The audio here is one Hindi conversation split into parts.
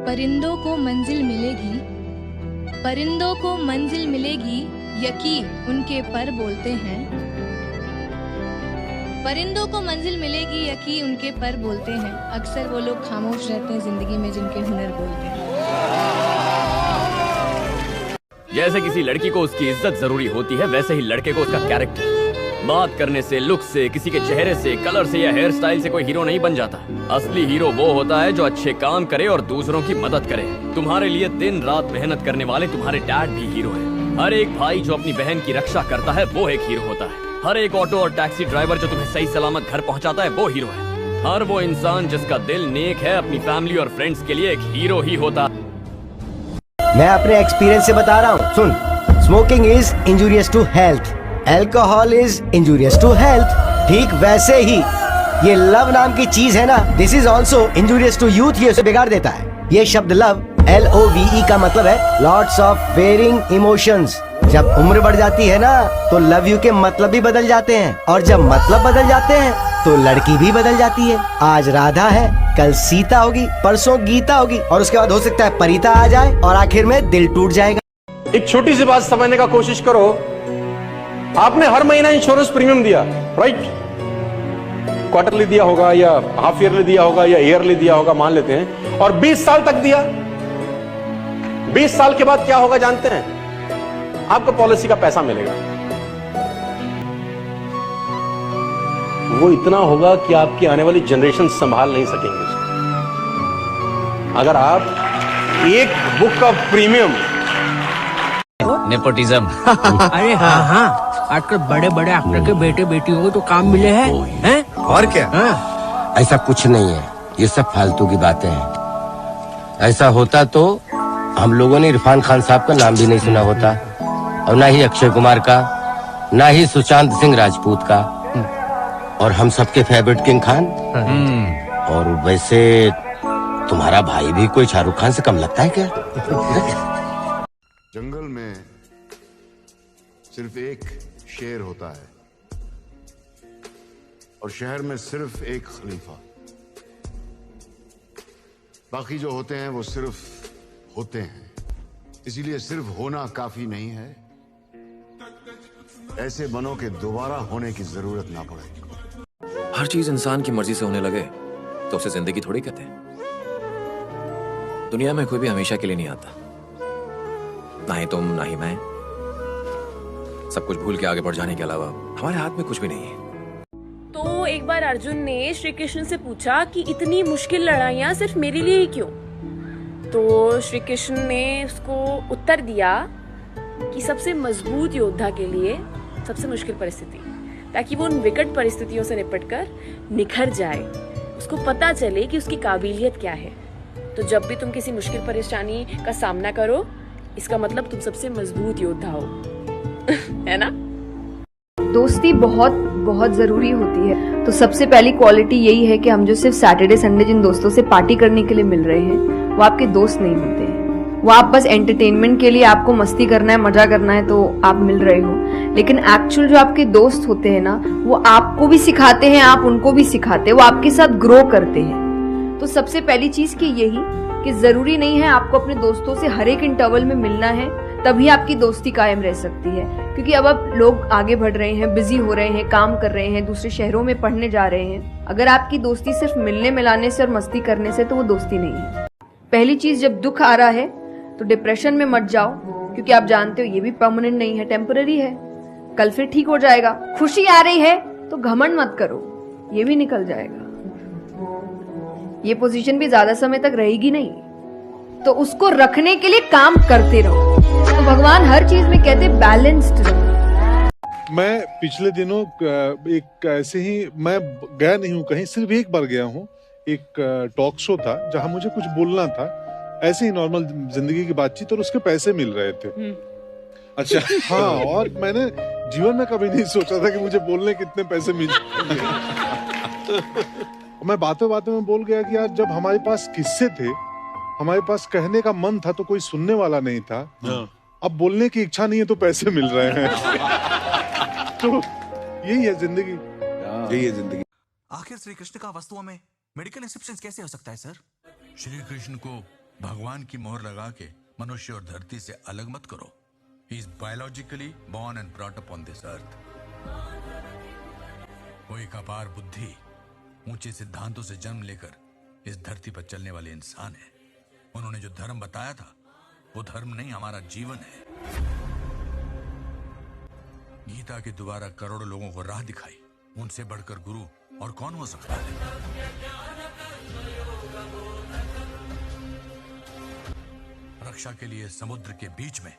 परिंदों को मंजिल मिलेगी, परिंदों को मंजिल मिलेगी, यकीन उनके पर बोलते हैं। परिंदों को मंजिल मिलेगी, यकीन उनके पर बोलते हैं। अक्सर वो लोग खामोश रहते हैं जिंदगी में जिनके हुनर बोलते हैं। जैसे किसी लड़की को उसकी इज्जत जरूरी होती है, वैसे ही लड़के को उसका कैरेक्टर। बात करने से, लुक से, किसी के चेहरे से, कलर से या हेयर स्टाइल से कोई हीरो नहीं बन जाता। असली हीरो वो होता है जो अच्छे काम करे और दूसरों की मदद करे। तुम्हारे लिए दिन रात मेहनत करने वाले तुम्हारे डैड भी हीरो हैं। हर एक भाई जो अपनी बहन की रक्षा करता है वो एक हीरो होता है। हर एक ऑटो और टैक्सी ड्राइवर जो तुम्हें सही सलामत घर पहुंचाता है वो हीरो है। हर वो इंसान जिसका दिल नेक है अपनी फैमिली और फ्रेंड्स के लिए एक हीरो ही होता है। मैं अपने एक्सपीरियंस से बता रहा हूँ, सुन। Smoking is injurious to health, alcohol is injurious to health. ठीक वैसे ही ये लव नाम की चीज है ना, this is also injurious to youth. ये उसे बिगाड़ देता है। ये शब्द लव, LOVE का मतलब है लॉट्स ऑफ वेरिंग इमोशंस। जब उम्र बढ़ जाती है ना तो लव यू के मतलब भी बदल जाते हैं, और जब मतलब बदल जाते हैं तो लड़की भी बदल जाती है। आज राधा है, कल सीता होगी, परसों गीता होगी, और उसके बाद हो सकता है परिता आ जाए और आखिर में दिल टूट जाएगा। एक छोटी सी बात समझने का कोशिश करो। आपने हर महीना इंश्योरेंस प्रीमियम दिया, राइट? क्वार्टरली दिया होगा या हाफ ईयरली दिया होगा या ईयरली दिया होगा, मान लेते हैं, और 20 साल तक दिया। 20 साल के बाद क्या होगा जानते हैं? आपको पॉलिसी का पैसा मिलेगा। वो इतना होगा कि आपकी आने वाली जनरेशन संभाल नहीं सकेंगे उसको। अगर आप एक बुक का प्रीमियम नेपोटिज्म अरे हाँ हाँ, आजकल बड़े बड़े एक्टर के बेटे बेटियों को तो काम मिले हैं। और क्या? हाँ। ऐसा कुछ नहीं है, ये सब फालतू की बातें हैं। ऐसा होता तो हम लोगों ने इरफान खान साहब का नाम भी नहीं सुना होता, और ना ही अक्षय कुमार का, ना ही सुशांत सिंह राजपूत का, और हम सबके फेवरेट किंग खान। और वैसे तुम्हारा भाई भी कोई शाहरुख खान से कम लगता है क्या? जंगल में सिर्फ एक शेर होता है और शहर में सिर्फ एक खलीफा। बाकी जो होते हैं वो सिर्फ होते हैं। इसीलिए सिर्फ होना काफी नहीं है, ऐसे बनों के दोबारा होने की जरूरत ना पड़े। हर चीज इंसान की मर्जी से होने लगे तो उसे जिंदगी थोड़ी कहते हैं। दुनिया में कोई भी हमेशा के लिए नहीं आता, ना ही तुम ना ही मैं। सब कुछ भूल के आगे बढ़ जाने के अलावा हमारे हाथ में कुछ भी नहीं है। तो एक बार अर्जुन ने श्री कृष्ण से पूछा कि इतनी मुश्किल लड़ाइयां सिर्फ मेरे लिए ही क्यों? तो श्री कृष्ण ने उसको उत्तर दिया कि सबसे मजबूत योद्धा के लिए सबसे मुश्किल परिस्थिति, ताकि वो उन विकट परिस्थितियों से निपटकर निखर जाए, उसको पता चले कि उसकी काबिलियत क्या है। तो जब भी तुम किसी मुश्किल परेशानी का सामना करो, इसका मतलब तुम सबसे मजबूत योद्धा हो। है ना? दोस्ती बहुत बहुत जरूरी होती है। तो सबसे पहली क्वालिटी यही है कि हम जो सिर्फ सैटरडे संडे जिन दोस्तों से पार्टी करने के लिए मिल रहे हैं वो आपके दोस्त नहीं होते हैं। वो आप बस एंटरटेनमेंट के लिए, आपको मस्ती करना है, मजा करना है तो आप मिल रहे हो, लेकिन एक्चुअल जो आपके दोस्त होते हैं ना, वो आपको भी सिखाते हैं, आप उनको भी सिखाते हैं, वो आपके साथ ग्रो करते हैं। तो सबसे पहली चीज की यही कि जरूरी नहीं है आपको अपने दोस्तों से हर एक इंटरवल में मिलना है तभी आपकी दोस्ती कायम रह सकती है, क्योंकि अब लोग आगे बढ़ रहे हैं, बिजी हो रहे हैं, काम कर रहे हैं, दूसरे शहरों में पढ़ने जा रहे हैं। अगर आपकी दोस्ती सिर्फ मिलने मिलाने से और मस्ती करने से तो वो दोस्ती नहीं है। पहली चीज, जब दुख आ रहा है तो डिप्रेशन में मत जाओ, क्योंकि आप जानते हो ये भी परमानेंट नहीं है, टेम्पररी है, कल फिर ठीक हो जाएगा। खुशी आ रही है तो घमंड मत करो, ये भी निकल जाएगा। ये पोजीशन भी ज्यादा समय तक रहेगी नहीं, तो उसको रखने के लिए काम करते रहो। तो भगवान हर चीज में कहते बैलेंस्ड रहो। मैं पिछले दिनों एक ऐसे ही, मैं गया नहीं हूँ कहीं, सिर्फ एक बार गया हूँ। एक टॉक शो था जहाँ मुझे कुछ बोलना था, ऐसे ही नॉर्मल जिंदगी की बातचीत, और उसके पैसे मिल रहे थे। अच्छा हाँ, और मैंने जीवन में कभी नहीं सोचा था कि मुझे बोलने कितने पैसे मिल मैं बातों बातों में बोल गया कि यार जब हमारे पास किस्से थे, हमारे पास कहने का मन था तो कोई सुनने वाला नहीं था। अब बोलने की इच्छा नहीं है तो पैसे मिल रहे हैं। तो यही है जिंदगी, यही है जिंदगी। आखिर श्री कृष्ण का वस्तुओं में मेडिकल एक्सेप्शन कैसे हो सकता है सर? श्री कृष्ण को भगवान की मोहर लगा के मनुष्य और धरती से अलग मत करो। He is biologically born and brought up on this earth. वो एक अपार बुद्धि, ऊंचे सिद्धांतों से जन्म लेकर इस धरती पर चलने वाले इंसान है। उन्होंने जो धर्म बताया था वो धर्म नहीं, हमारा जीवन है। गीता के द्वारा करोड़ों लोगों को राह दिखाई। उनसे बढ़कर गुरु और कौन हो सकता है? रक्षा के लिए समुद्र के बीच में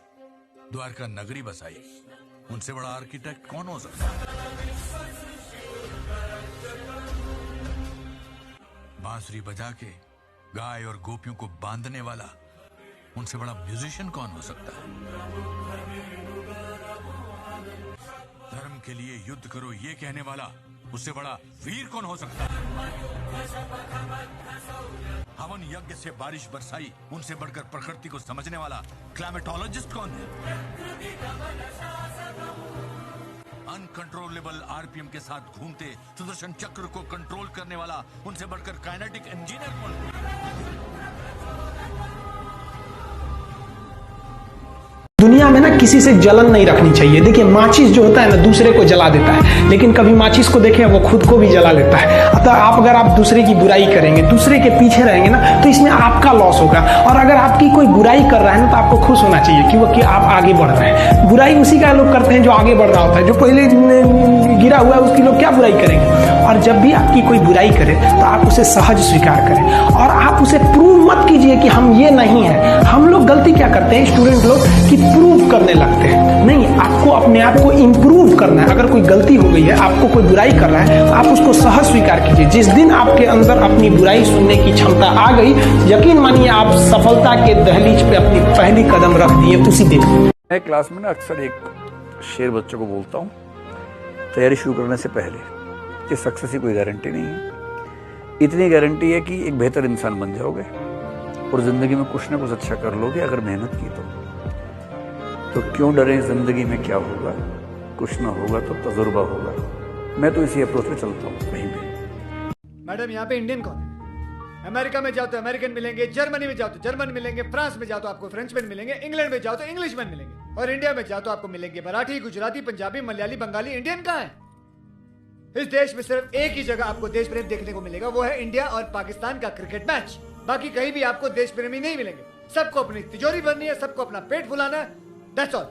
द्वारका नगरी बसाई। उनसे बड़ा आर्किटेक्ट कौन हो सकता है? बांसुरी बजा के गाय और गोपियों को बांधने वाला, उनसे बड़ा म्यूजिशियन कौन हो सकता है? धर्म के लिए युद्ध करो ये कहने वाला, उससे बड़ा वीर कौन हो सकता है? हवन यज्ञ से बारिश बरसाई, उनसे बढ़कर प्रकृति को समझने वाला क्लाइमेटोलॉजिस्ट कौन है? अनकंट्रोलेबल आरपीएम के साथ घूमते सुदर्शन चक्र को कंट्रोल करने वाला, उनसे बढ़कर काइनेटिक इंजीनियर कौन है? दुनिया में ना किसी से जलन नहीं रखनी चाहिए। देखिए माचिस जो होता है ना दूसरे को जला देता है, लेकिन कभी माचिस को देखें वो खुद को भी जला लेता है। अतः अगर आप दूसरे की बुराई करेंगे, दूसरे के पीछे रहेंगे ना, तो इसमें आपका लॉस होगा। और अगर आपकी कोई बुराई कर रहा है ना, तो आपको खुश होना चाहिए कि आप आगे बढ़ रहे हैं। बुराई उसी का लोग करते हैं जो आगे बढ़ रहा होता है। जो पहले गिरा हुआ है उसकी लोग क्या बुराई करेंगे? और जब भी आपकी कोई बुराई करे तो आप उसे सहज स्वीकार करें और आप उसे प्रूव मत कीजिए कि हम ये नहीं है। हम लोग गलती क्या करते हैं स्टूडेंट लोग कि प्रूव करने लगते हैं। नहीं, आपको अपने आप को इम्प्रूव करना है। अगर कोई गलती हो गई है, आपको कोई बुराई कर रहा है, आप उसको सहज स्वीकार कीजिए। जिस दिन आपके अंदर अपनी बुराई सुनने की क्षमता आ गई, यकीन मानिए आप सफलता के दहलीज पे अपनी पहली कदम रख दिए उसी दिन। मैं क्लास में ना अक्सर एक शेर बच्चों को बोलता हूँ तैयारी शुरू करने से पहले कि सक्सेस की कोई गारंटी नहीं है। इतनी गारंटी है कि एक बेहतर इंसान बन जाओगे और जिंदगी में कुछ ना कुछ अच्छा कर लोगे अगर मेहनत की तो क्यों डरें? जिंदगी में क्या होगा, कुछ ना होगा तो तजुर्बा होगा। मैं तो इसी अप्रोच पे चलता हूँ कहीं भी। मैडम यहाँ पे इंडियन कौन है? अमेरिका में जाओ तो अमेरिकन मिलेंगे, जर्मनी में जाओ तो जर्मन मिलेंगे, फ्रांस में जाओ तो आपको फ्रेंचमैन मिलेंगे, इंग्लैंड में जाओ तो इंग्लिशमैन मिलेंगे, और इंडिया में जाओ तो आपको मिलेंगे मराठी, गुजराती, पंजाबी, मलयाली, बंगाली। इंडियन कहाँ है? इस देश में सिर्फ एक ही जगह आपको देश प्रेम देखने को मिलेगा, वो है इंडिया और पाकिस्तान का क्रिकेट मैच। बाकी कहीं भी आपको देश प्रेमी नहीं मिलेंगे। सबको अपनी तिजोरी भरनी है, सबको अपना पेट फुलाना है। That's all.